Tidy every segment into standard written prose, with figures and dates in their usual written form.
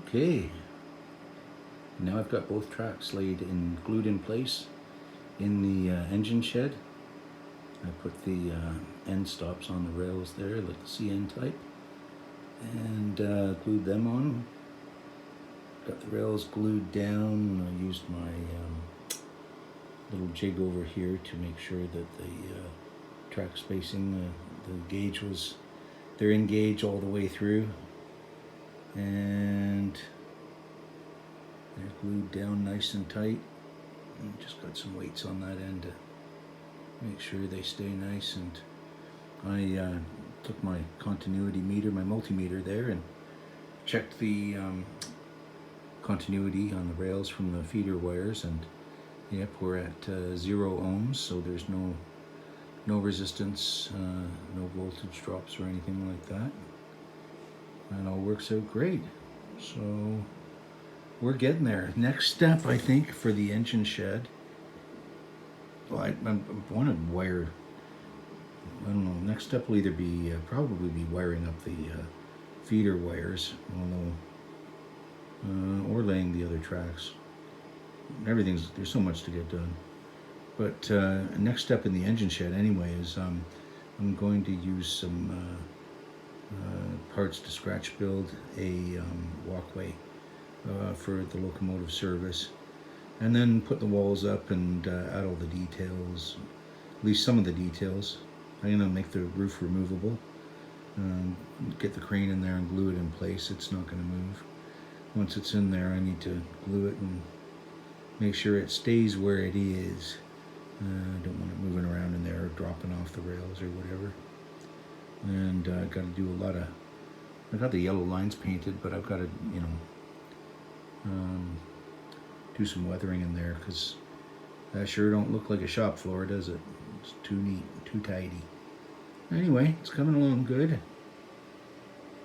Okay, now I've got both tracks laid and glued in place in the engine shed. I put the end stops on the rails there, like the CN type, and glued them on. Got the rails glued down. I used my little jig over here to make sure that the track spacing, the gauge was, they're in gauge all the way through. And they're glued down nice and tight. And just got some weights on that end to make sure they stay nice. And I took my continuity meter, my multimeter there, and checked the continuity on the rails from the feeder wires, and yep, we're at 0 ohms, so there's no resistance, no voltage drops or anything like that. And all works out great. So we're getting there. Next step, I think, for the engine shed, well, I want to wire, I don't know, next step will either be, probably be wiring up the feeder wires, although, or laying the other tracks. There's so much to get done. But next step in the engine shed anyway is I'm going to use some parts to scratch build a walkway for the locomotive service, and then put the walls up and add all the details, at least some of the details. I'm going to make the roof removable, get the crane in there and glue it in place. It's not going to move. Once it's in there, I need to glue it and make sure it stays where it is. I don't want it moving around in there or dropping off the rails or whatever. And I've got to do a lot of, I got the yellow lines painted, but I've got to, do some weathering in there, because that sure don't look like a shop floor, does it? It's too neat, too tidy. Anyway, it's coming along good.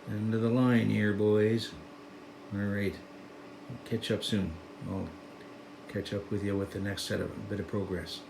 End of the line here, boys. All right, catch up soon. I'll catch up with you with the next bit of progress.